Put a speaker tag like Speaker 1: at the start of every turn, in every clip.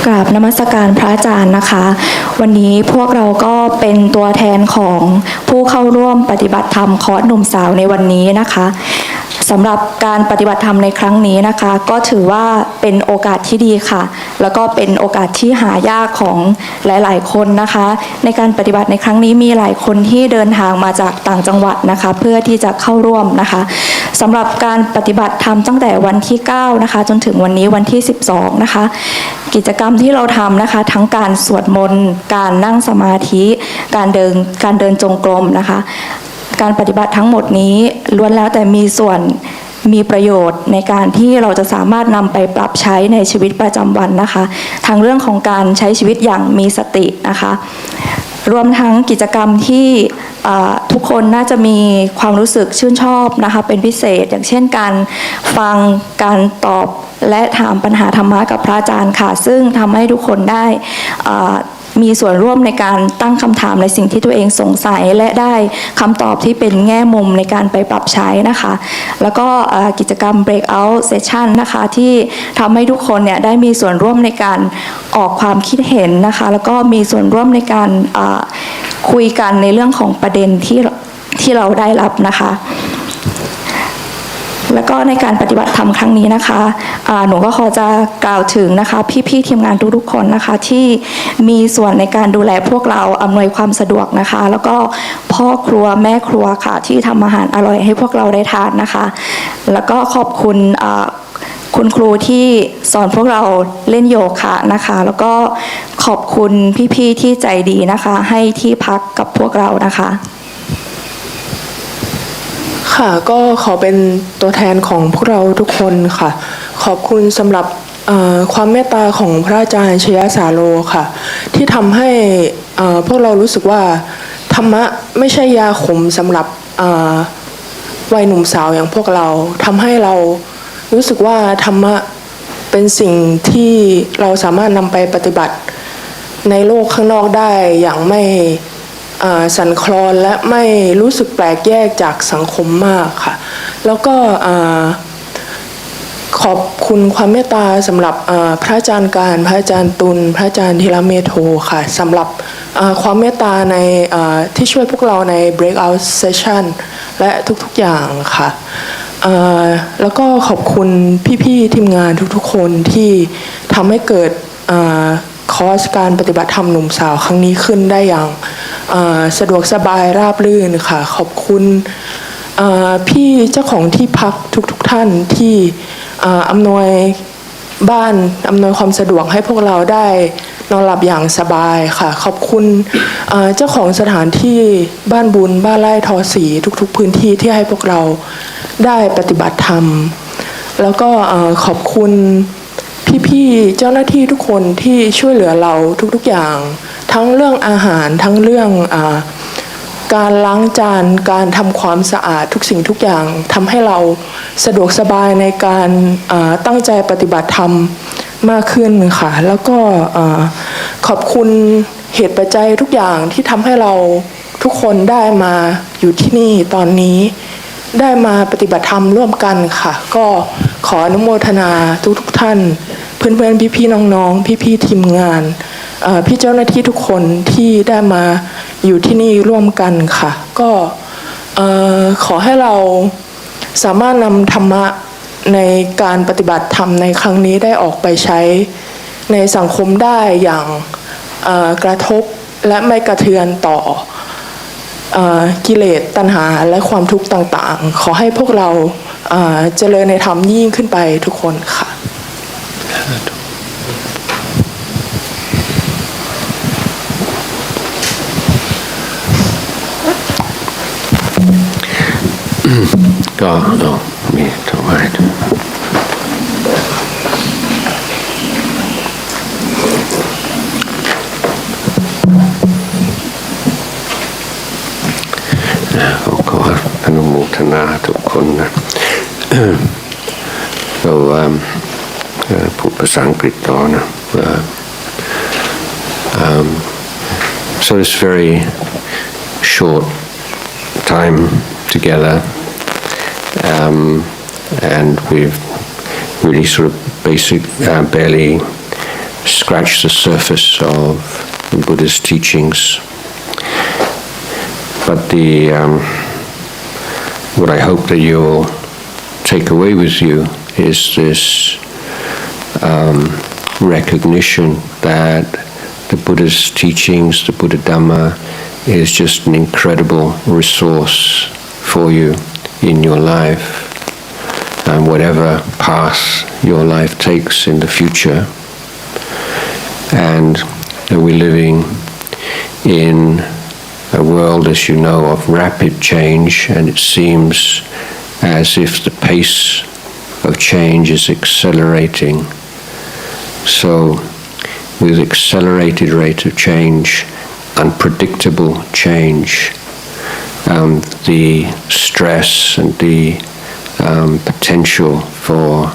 Speaker 1: กราบนมัสการพระอาจารย์นะคะวันนี้พวกเราก็เป็นตัวแทนของผู้เข้าร่วมปฏิบัติธรรมคอร์สหนุ่มสาวในวันนี้นะคะสำหรับการปฏิบัติธรรมในครั้งนี้นะคะก็ถือว่าเป็นโอกาสที่ดีค่ะแล้วก็เป็นโอกาสที่หายากของหลายๆคนนะคะในการปฏิบัติในครั้งนี้มีหลายคนที่เดินทางมาจากต่างจังหวัดนะคะเพื่อที่จะเข้าร่วมนะคะสำหรับการปฏิบัติธรรมตั้งแต่วันที่9นะคะจนถึงวันนี้วันที่12นะคะกิจกรรมที่เราทำนะคะทั้งการสวดมนต์การนั่งสมาธิการเดินจงกรมนะคะการปฏิบัติทั้งหมดนี้ล้วนแล้วแต่มีส่วนมีประโยชน์ในการที่เราจะสามารถนำไปปรับใช้ในชีวิตประจำวันนะคะทั้งเรื่องของการใช้ชีวิตอย่างมีสตินะคะรวมทั้งกิจกรรมที่ทุกคนน่าจะมีความรู้สึกชื่นชอบนะคะเป็นพิเศษอย่างเช่นการฟังการตอบและถามปัญหาธรรมะกับพระอาจารย์ค่ะซึ่งทำให้ทุกคนได้มีส่วนร่วมในการตั้งคำถามในสิ่งที่ตัวเองสงสัยและได้คำตอบที่เป็นแง่มุมในการไปปรับใช้นะคะแล้วก็กิจกรรม breakout session นะคะที่ทำให้ทุกคนเนี่ยได้มีส่วนร่วมในการออกความคิดเห็นนะคะแล้วก็มีส่วนร่วมในการคุยกันในเรื่องของประเด็นที่เราได้รับนะคะแล้วก็ในการปฏิบัติธรรมครั้งนี้นะคะหนูก็ขอจะกล่าวถึงนะคะพี่ๆทีมงานทุกๆคนนะคะที่มีส่วนในการดูแลพวกเราอำนวยความสะดวกนะคะแล้วก็พ่อครัวแม่ครัวค่ะที่ทำอาหารอร่อยให้พวกเราได้ทานนะคะแล้วก็ขอบคุณคุณครูที่สอนพวกเราเล่นโยคะนะคะแล้วก็ขอบคุณพี่ๆที่ใจดีนะคะให้ที่พักกับพวกเรานะคะ
Speaker 2: ค่ะก็ขอเป็นตัวแทนของพวกเราทุกคนค่ะขอบคุณสำหรับความเมตตาของพระอาจารย์ชยสาโรค่ะที่ทำให้พวกเรารู้สึกว่าธรรมะไม่ใช่ยาขมสำหรับวัยหนุ่มสาวอย่างพวกเราทำให้เรารู้สึกว่าธรรมะเป็นสิ่งที่เราสามารถนำไปปฏิบัติในโลกข้างนอกได้อย่างไม่สั่นคลอนและไม่รู้สึกแปลกแยกจากสังคมมากค่ะแล้วก็ขอบคุณความเมตตาสำหรับพระอาจารย์การพระอาจารย์ตุลพระอาจารย์ธีรเมโทค่ะสำหรับความเมตตาในที่ช่วยพวกเราใน breakout session และทุกๆอย่างค่ะแล้วก็ขอบคุณพี่ๆทีมงานทุกๆคนที่ทำให้เกิดคอร์สการปฏิบัติธรรมหนุ่มสาวครั้งนี้ขึ้นได้อย่างสะดวกสบายราบรื่นค่ะขอบคุณพี่เจ้าของที่พักทุกท่านที่อำนวยบ้านอำนวยความสะดวกให้พวกเราได้นอนหลับอย่างสบายค่ะขอบคุณเจ้าของสถานที่บ้านบุญบ้านไร่ทอสีทุกๆพื้นที่ที่ให้พวกเราได้ปฏิบัติธรรมแล้วก็ขอบคุณพี่ๆเจ้าหน้าที่ทุกคนที่ช่วยเหลือเราทุกๆอย่างทั้งเรื่องอาหารทั้งเรื่องการล้างจานการทำความสะอาดทุกสิ่งทุกอย่างทำให้เราสะดวกสบายในการตั้งใจปฏิบัติธรรมมากขึ้นค่ะแล้วก็ขอบคุณเหตุปัจจัยทุกอย่างที่ทำให้เราทุกคนได้มาอยู่ที่นี่ตอนนี้ได้มาปฏิบัติธรรมร่วมกันค่ะก็ขออนุโมทนาทุกท่านเพื่อนๆพี่ๆน้องๆพี่ๆทีมงานพี่เจ้าหน้าที่ทุกคนที่ได้มาอยู่ที่นี่ร่วมกันค่ะก็ขอให้เราสามารถนำธรรมะในการปฏิบัติธรรมในครั้งนี้ได้ออกไปใช้ในสังคมได้อย่างกระทบและไม่กระเทือนต่อกิเลสตัณหาและความทุกข์ต่างๆขอให้พวกเราเจริญในธรรมยิ่งขึ้นไปทุกคนค่ะ
Speaker 3: ก็มีถวายขออนุโมทนาทุกคนนะเราพูดภาษาอังกฤษต่อนะso it's very short time together and we've really sort of barely scratch the surface of the Buddha's teachings. But what I hope that you'll take away with you is this recognition that the Buddha's teachings, the Buddha Dhamma, is just an incredible resource for you in your life, and whatever path your life takes in the future. And that we're living in a world, as you know, of rapid change, and it seems as if the pace of change is accelerating. So, with accelerated rate of change, unpredictable change, the stress and the potential for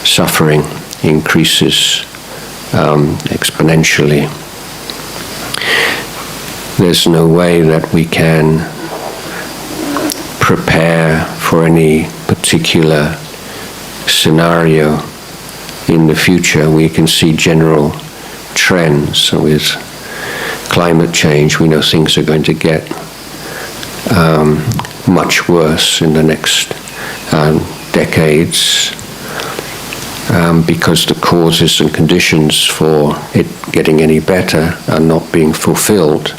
Speaker 3: suffering increases exponentially. There's no way that we can prepare for any particular scenario in the future. We can see general trends, and with climate change we know things are going to get much worse in the next decades, because the causes and conditions for it getting any better are not being fulfilled,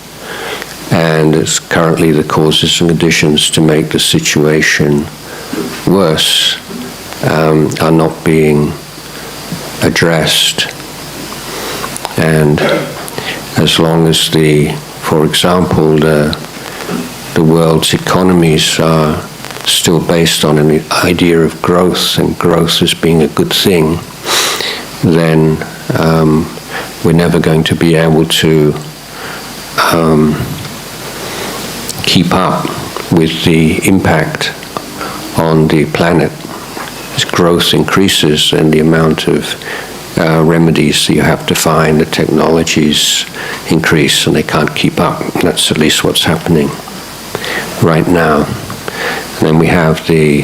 Speaker 3: and it's currently the causes and conditions to make the situation worse are not being addressed. And as long as for example, the world's economies are still based on an idea of growth, and growth as being a good thing, then we're never going to be able to keep up with the impact on the planet. As growth increases, then the amount of remedies that you have to find, the technologies increase, and they can't keep up. That's at least what's happening right now. And then we have the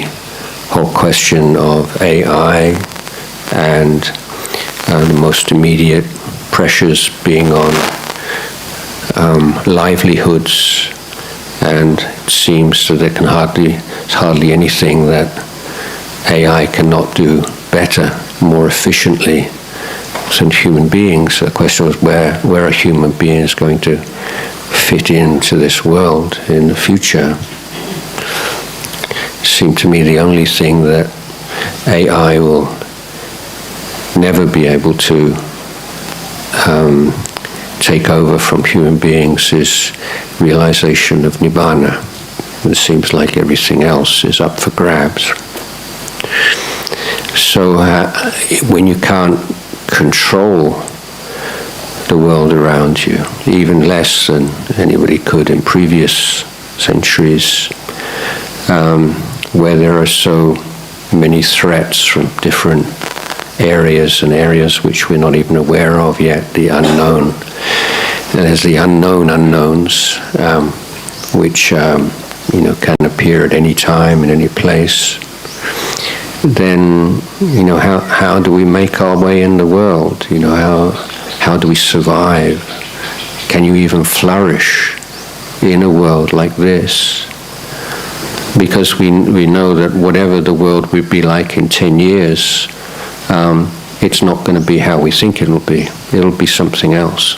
Speaker 3: whole question of AI and the most immediate pressures being on livelihoods, and it seems that there's hardly anything that AI cannot do better, more efficiently than human beings. So the question was where are human beings going to fit into this world in the future? It seemed to me the only thing that AI will never be able to take over from human beings is realization of Nibbana. It seems like everything else is up for grabs. So when you can't control the world around you, even less than anybody could in previous centuries, where there are so many threats from different areas and areas which we're not even aware of yet, the unknown. And there's the unknown unknowns, which can appear at any time in any place. Then how do we make our way in the world? How do we survive? Can you even flourish in a world like this? Because we know that whatever the world would be like in 10 years, it's not going to be how we think it'll be. It'll be something else.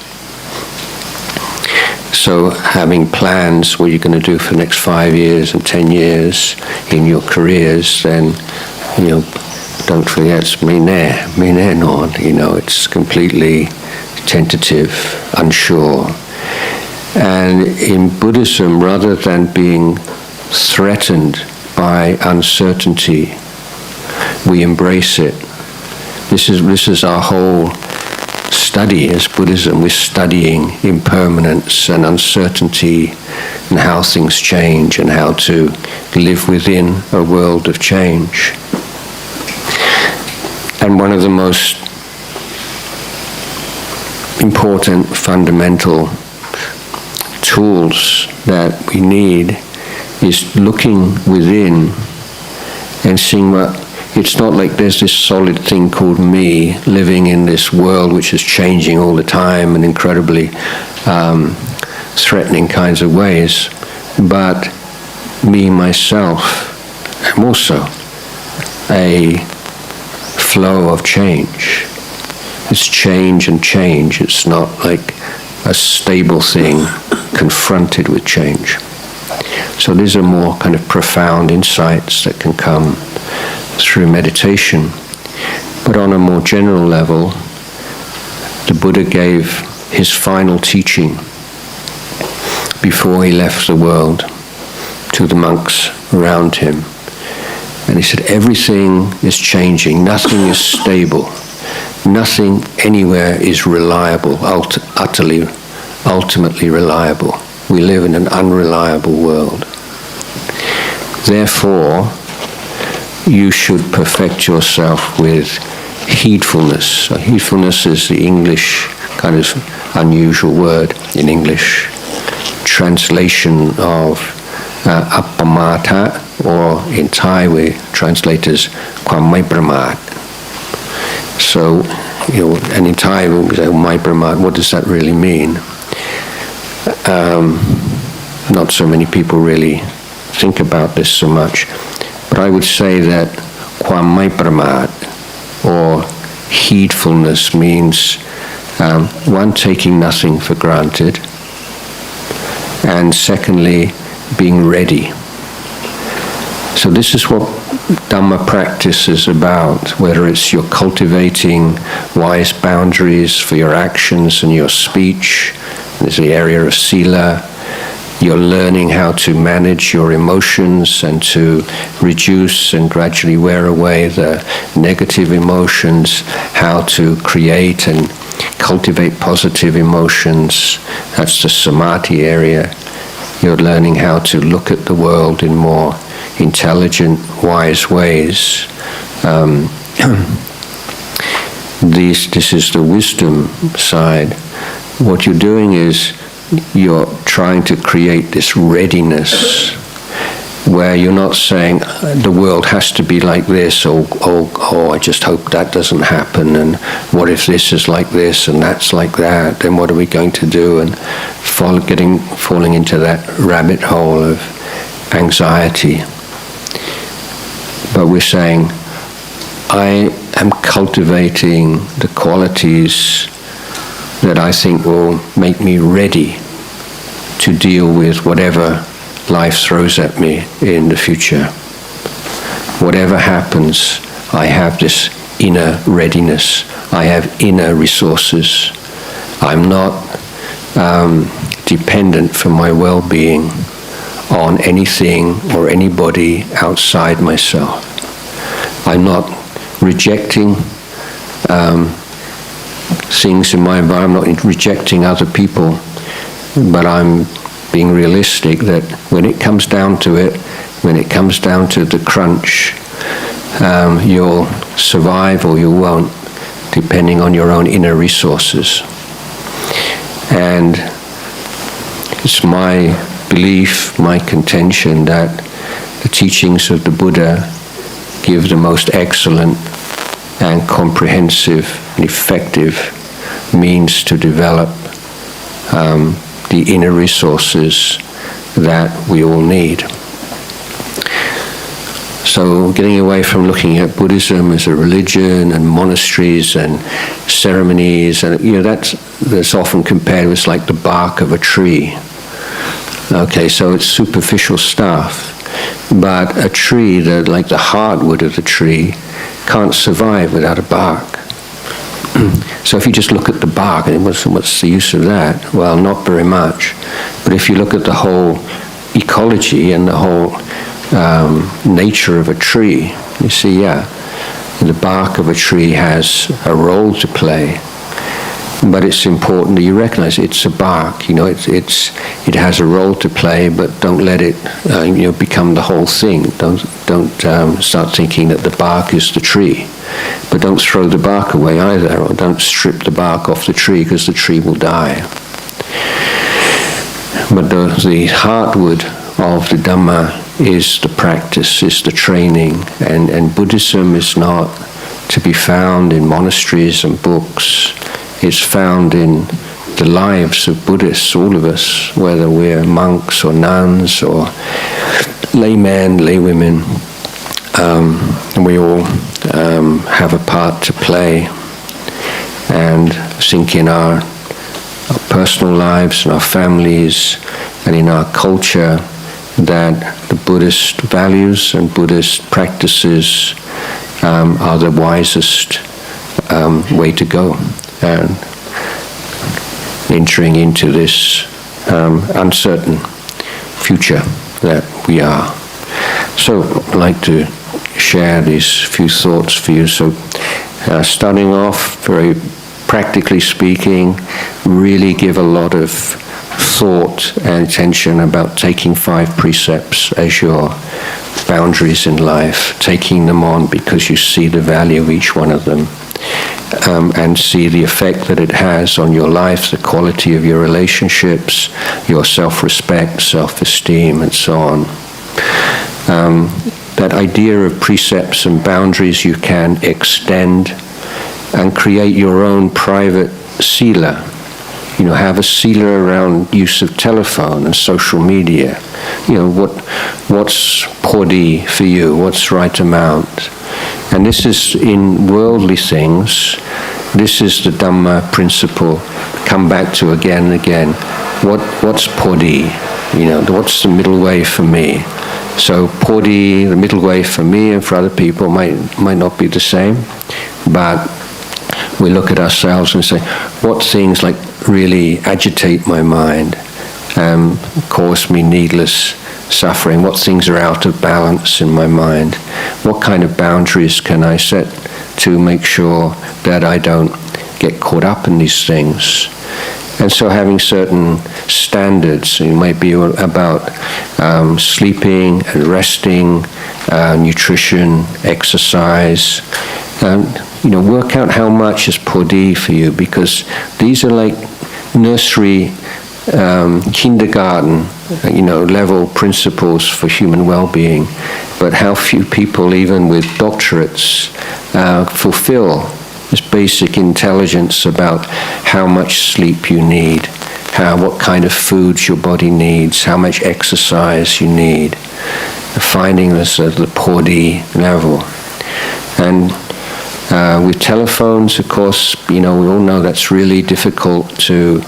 Speaker 3: So having plans what you're going to do for the next 5 years and 10 years in your careers, then don't forget it's mene non. It's completely tentative, unsure. And in Buddhism, rather than being threatened by uncertainty, we embrace it. This is our whole study as Buddhism. We're studying impermanence and uncertainty and how things change and how to live within a world of change. And one of the most important fundamental tools that we need is looking within and seeing what It's not like there's this solid thing called me living in this world which is changing all the time in incredibly threatening kinds of ways, but me, myself, am also a flow of change. It's change and change. It's not like a stable thing confronted with change. So these are more kind of profound insights that can come through meditation. But on a more general level, the Buddha gave his final teaching before he left the world to the monks around him. And he said, everything is changing, nothing is stable, nothing anywhere is reliable, ultimately reliable. We live in an unreliable world. Therefore, you should perfect yourself with heedfulness. So heedfulness is the English kind of unusual word in English. Translation of appamata, or in Thai we translate as ความไม่ประมาท So, and in Thai we say ไม่ประมาท what does that really mean? Not so many people really think about this so much, but I would say that ความไม่ประมาท or heedfulness means one, taking nothing for granted, and secondly, being ready. So this is what Dhamma practice is about, whether it's you're cultivating wise boundaries for your actions and your speech. There's the area of sila. You're learning how to manage your emotions and to reduce and gradually wear away the negative emotions, how to create and cultivate positive emotions. That's the samadhi area. You're learning how to look at the world in more intelligent, wise ways. This is the wisdom side. What you're doing is you're trying to create this readiness where you're not saying the world has to be like this, or I just hope that doesn't happen, and what if this is like this and that's like that, then what are we going to do, and falling into that rabbit hole of anxiety. But we're saying, I am cultivating the qualities that I think will make me ready to deal with whatever life throws at me in the future. Whatever happens, I have this inner readiness. I have inner resources. I'm not dependent for my well-being on anything or anybody outside myself. I'm not rejecting things in my environment, not rejecting other people, but I'm being realistic that when it comes down to it, when it comes down to the crunch, you'll survive or you won't, depending on your own inner resources. And it's my belief, my contention that the teachings of the Buddha give the most excellent and comprehensive and effective means to develop the inner resources that we all need. So getting away from looking at Buddhism as a religion and monasteries and ceremonies, and that's often compared with like the bark of a tree. Okay, so it's superficial stuff, but a tree, like the hardwood of the tree, can't survive without a bark. So if you just look at the bark, and what's the use of that? Well, not very much. But if you look at the whole ecology and the whole nature of a tree, you see, the bark of a tree has a role to play. But it's important that you recognize it's a bark. It has a role to play, but don't let it become the whole thing. Don't start thinking that the bark is the tree. But don't throw the bark away either, or don't strip the bark off the tree, because the tree will die. But the hardwood of the Dhamma is the practice, is the training, and Buddhism is not to be found in monasteries and books. It's found in the lives of Buddhists, all of us, whether we're monks or nuns or laymen, laywomen. We all have a part to play, and I think in our personal lives, in our families, and in our culture, that the Buddhist values and Buddhist practices are the wisest way to go, and entering into this uncertain future that we are. So I'd like to share these few thoughts for you. So starting off, very practically speaking, really give a lot of thought and attention about taking 5 precepts as your boundaries in life, taking them on because you see the value of each one of them, and see the effect that it has on your life, the quality of your relationships, your self-respect, self-esteem, and so on. That idea of precepts and boundaries you can extend and create your own private sila. You know, have a sila around use of telephone and social media. You know, what's podi for you, what's right amount. And this is in worldly things, this is the Dhamma principle, come back to again and again. What's podi? You know, what's the middle way for me? So podi, the middle way for me and for other people might not be the same, but we look at ourselves and say, what things like really agitate my mind, cause me needless suffering, what things are out of balance in my mind, what kind of boundaries can I set to make sure that I don't get caught up in these things. And so having certain standards, it might be about sleeping and resting, nutrition, exercise, work out how much is podi for you, because these are like nursery, kindergarten, level principles for human well-being, but how few people, even with doctorates, fulfill this basic intelligence about how much sleep you need, what kind of foods your body needs, how much exercise you need, finding this at the podi level. And with telephones, of course, we all know that's really difficult to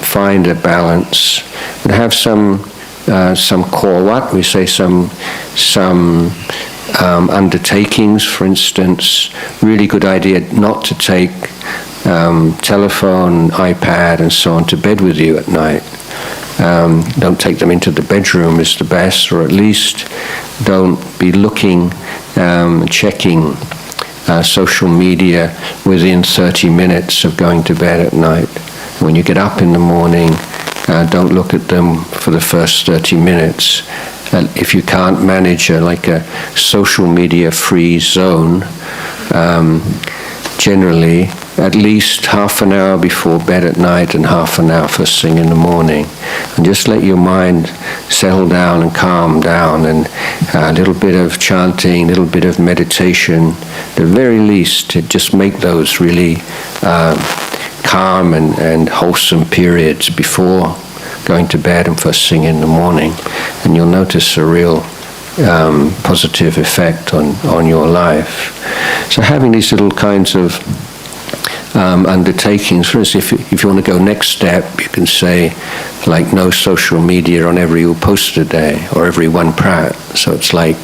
Speaker 3: find a balance. But have some core what we say some undertakings, for instance. Really good idea not to take telephone, iPad, and so on to bed with you at night. Don't take them into the bedroom is the best, or at least don't be looking, checking social media within 30 minutes of going to bed at night. When you get up in the morning, don't look at them for the first 30 minutes. If you can't manage a social media free zone, generally at least half an hour before bed at night and half an hour first thing in the morning. And just let your mind settle down and calm down, and a little bit of chanting, a little bit of meditation, at the very least, to just make those really calm and wholesome periods before going to bed and first thing in the morning. And you'll notice a real positive effect on your life. So having these little kinds of undertakings, for instance, if you want to go next step, you can say like no social media on every Uposatha day or every one prat. So it's like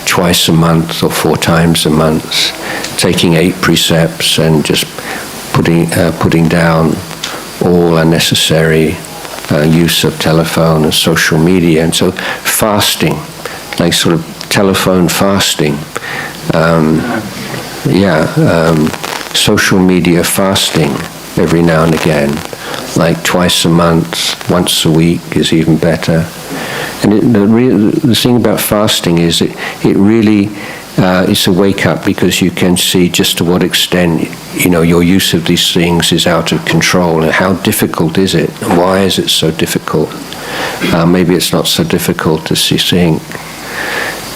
Speaker 3: twice a month or 4 times a month, taking 8 precepts and just putting down all unnecessary use of telephone and social media. And so fasting, like sort of telephone fasting, social media fasting every now and again, like twice a month, once a week is even better. And the thing about fasting is it really it's a wake-up, because you can see just to what extent your use of these things is out of control, and how difficult is it, and why is it so difficult. maybe it's not so difficult to sing.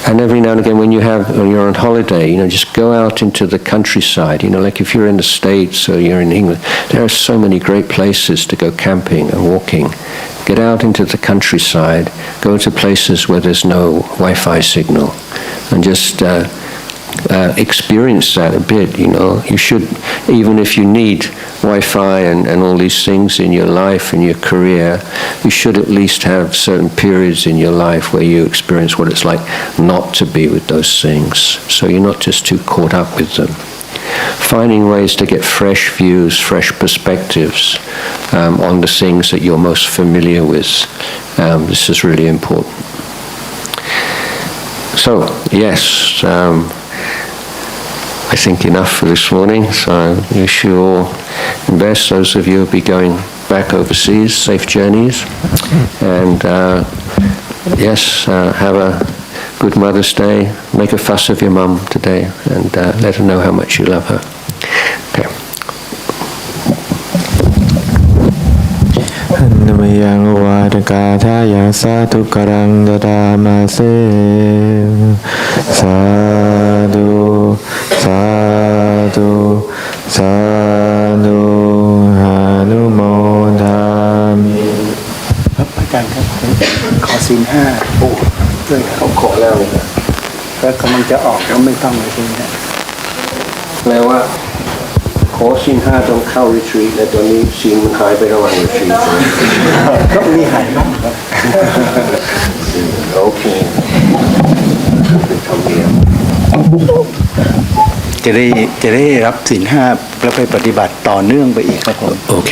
Speaker 3: And every now and again when you're on holiday, just go out into the countryside, like if you're in the States or you're in England, there are so many great places to go camping and walking. Get out into the countryside, go to places where there's no Wi-Fi signal, and just experience that a bit. You should, even if you need Wi-Fi and all these things in your life and your career, you should at least have certain periods in your life where you experience what it's like not to be with those things, so you're not just too caught up with them. Finding ways to get fresh views, fresh perspectives on the things that you're most familiar with. This is really important. So, yes, I think enough for this morning. So I wish you all the best. Those of you who will be going back overseas, safe journeys. And yes, have a good Mother's Day. Make a fuss of your mum today and let her know how much you love her. Okay.
Speaker 4: นมยังวาดกาทายาสาธุกรังดามาเสสาธุสาธุสาธุหานุโมทามิ
Speaker 5: ครับอาจารย์ครับขอศีลห้าด้วยเขาขอแล้วแล้วกำลังจะออกแล้วไม่ต้องเลยทีนี้
Speaker 3: แปลว่าขอศีลห้าต้องเข้า retreat และตอนนี้ศีลมันหายไประหว่าง retreat
Speaker 5: ก็มีหายบ้างครับ
Speaker 3: โอเคเป็นธรรมเนียม
Speaker 5: จะได้รับศีลห้าแล้วไปปฏิบัติต่อเนื่องไปอีกครับผม
Speaker 3: โอเค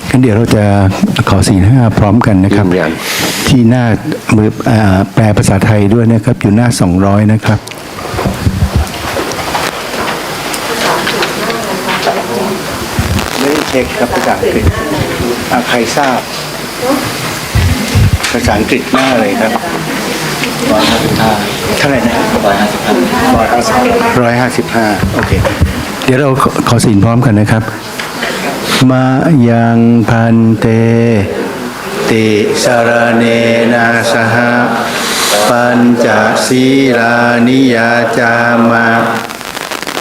Speaker 5: งั้นเดี๋ยวเราจะขอศีลห้าพร้อมกันนะครับที่หน้ามือแปลภาษาไทยด้วยนะครับอยู่หน้า200นะครับไม่ได้เช็คครับภาษาอังกฤษใครทราบภาษาอังกฤษหน้าอะไรครับ155เท่าไหร่นะ155โอเคเดี๋ยวเราขอศีลพร้อมกันนะครับมายังพันเตติสารเนนะสหปัญจศีลานิยาจามะ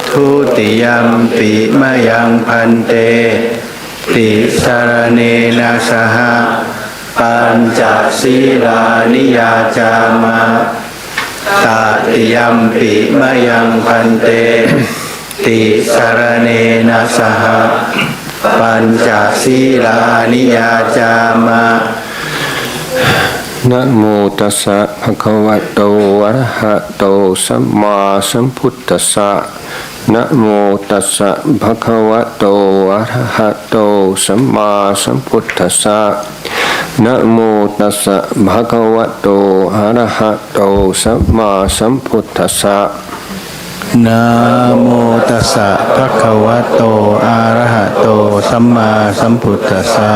Speaker 5: ทุติยัมปิมายังพันเตติสารเนนะสหปัญจศีลานิยาจามะตติยัมปิมายังพันเตติสารเนนะสหปัญจศีลานิยาจามะ
Speaker 3: นะโมตัสสะภะคะวะโตอะระหะโตสัมมาสัมพุทธัสสะนะโมตัสสะภะคะวะโตอะระหะโตสัมมาสัมพุทธัสสะนะโมตัสสะภะคะวะโตอะระหะโตสัมมาสัมพุทธัสสะ
Speaker 5: นะโมตัสสะภะคะวะโตอะระหะโตสัมมาสัมพุทธัสสะ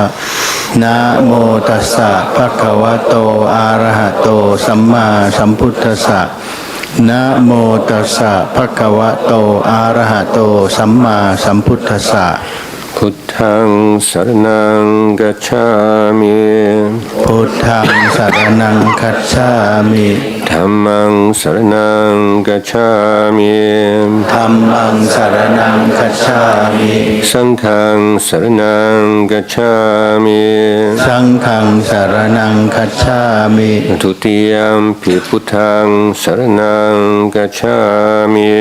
Speaker 5: นะโมตัสสะภะคะวะโตอะระหะโตสัมมาสัมพุทธัสสะนะโมตัสสะภะคะวะโตอะระหะโตสัมมาสัมพุทธัสสะ
Speaker 3: พุทธังสรณังกัจฉามิ
Speaker 5: พุทธังสรณังคัจฉามิ
Speaker 3: ธัมมังสรณังกัจฉามิ
Speaker 5: ธัมมังสรณังคัจฉามิ
Speaker 3: สังฆังสรณังกัจฉามิ
Speaker 5: สังฆังสรณังคัจฉามิ
Speaker 3: ทุติยัมปิพุทธังสรณังกัจฉามิ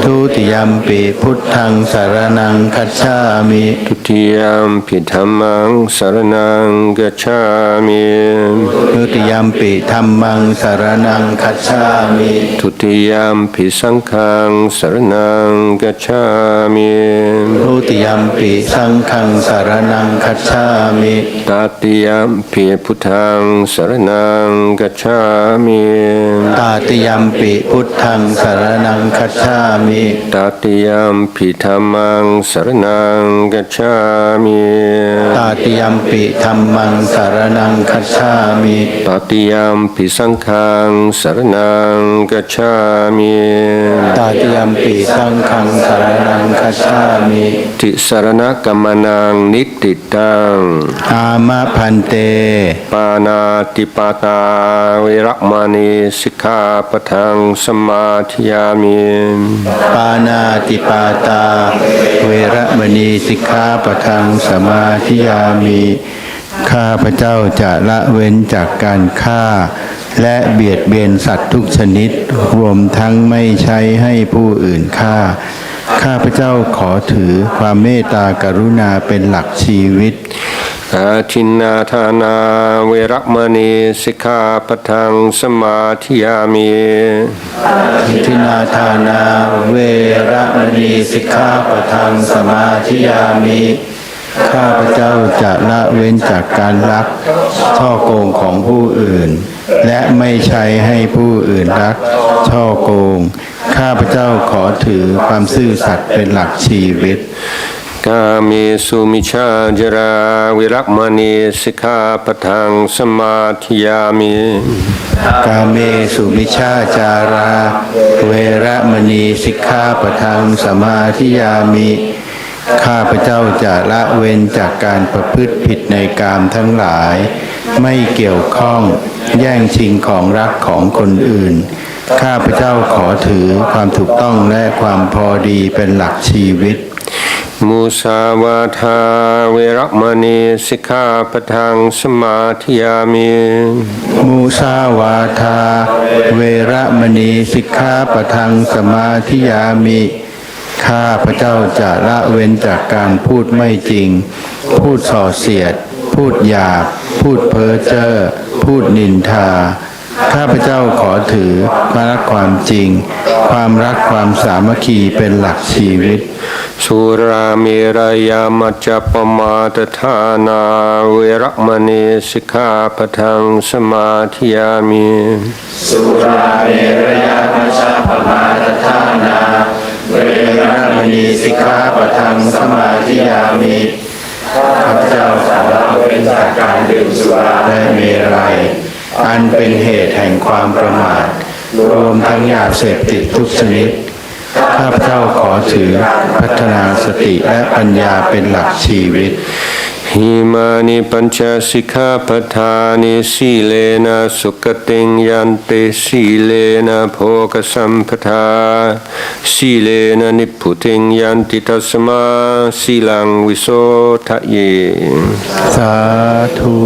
Speaker 5: ทุติยัมปิพุทธังสรณังคัจฉามิ
Speaker 3: ทุติยัมปิธัมมังสรณังกัจฉามิ
Speaker 5: ทุติยัมปิธัมมังสรณังคัจฉามิ
Speaker 3: ทุติยัมปิสังฆังสรณังกัจฉามิ
Speaker 5: ทุติยัมปิสังฆังสรณังคัจฉามิ
Speaker 3: ตติยัมปิพุทธังสรณังกัจฉามิ
Speaker 5: ตติยัมปิพุทธังสรณังคัจฉามิ
Speaker 3: ตติยัมปิธัมมังสรณังกัจฉามิ
Speaker 5: ตติยัมปิธัมมังสรณังคัจฉามิ
Speaker 3: ตติยัมปิสังฆังสรณังกัจฉามิ
Speaker 5: ตติยัมปิสังฆังสรณังคัจฉามิ
Speaker 3: ท ติสารณกัมมนังนิติตัง
Speaker 5: อามะพันเต
Speaker 3: ปานาติปาตาเวรมณีสิกขาปะทังสมาธิยามิ
Speaker 5: ปานาติปาตาเวระมณีสิกขาปะทังสมาธิยามิข้าพเจ้าจะละเว้นจากการฆ่าและเบียดเบียนสัตว์ทุกชนิดรวมทั้งไม่ใช้ให้ผู้อื่นฆ่าข้าพเจ้าขอถือความเมตตากรุณาเป็นหลักชีวิต
Speaker 3: อาทินนาทานาเวรมณีสิกขาปะทังสมาธิยามิ
Speaker 5: ทินาทานาเวระมณีสิกขาปะทังสมาธิยามิข้าพเจ้าจะละเว้นจากการลักช่อโกงของผู้อื่นและไม่ใช้ให้ผู้อื่นลักช่อโกงข้าพเจ้าขอถือความซื่อสัตย์เป็นหลักชีวิต
Speaker 3: กาเมสุมิชาจราวิรักมณีสิกขาปะทังสมาธิยามิ
Speaker 5: กาเมสุมิชาจาราเวระมณีสิกขาปะทังสมาธิยามิข้าพเจ้าจะละเว้นจากการประพฤติผิดในกามทั้งหลายไม่เกี่ยวข้องแย่งชิงของรักของคนอื่นข้าพเจ้าขอถือความถูกต้องและความพอดีเป็นหลักชีวิต
Speaker 3: มุสาวาทาเวรมณีสิกขาปะทังสมาธิยามิ
Speaker 5: มุสาวาทาเวระมณีสิกขาปะทังสมาธิยามิข้าพเจ้าจะละเว้นจากการพูดไม่จริงพูดส่อเสียดพูดหยาบพูดเพ้อเจ้อพูดนินทาข้าพเจ้าขอถือความรักความจริงความรักความสามัคคีเป็นหลักชีวิต
Speaker 3: สุราเมรยามัจจปมาตฐานาเวรมณีสิกขาปะทังสมาธิยามิ
Speaker 5: สุราเมรยามัจจปมาตฐานาเวรมณีสิกขาปะทังสมาธิยามิข้าพเจ้าจะละเว้นจากการดื่มสุราและเมรัยอันเป็นเหตุแห่งความประมาทรวมทั้งยาเสพติดทุกชนิดข้าพเจ้าขอถือพัฒนาสติและปัญญาเป็นหลักชีวิต
Speaker 3: หิมานิปัญจสิกขาปทานิสีเลนะสุขติงยันติสีเลนะโภคสัมปทาสีเลนะนิพพุติงยันติตัสมาสีลังวิโสทะเย
Speaker 5: สาธุ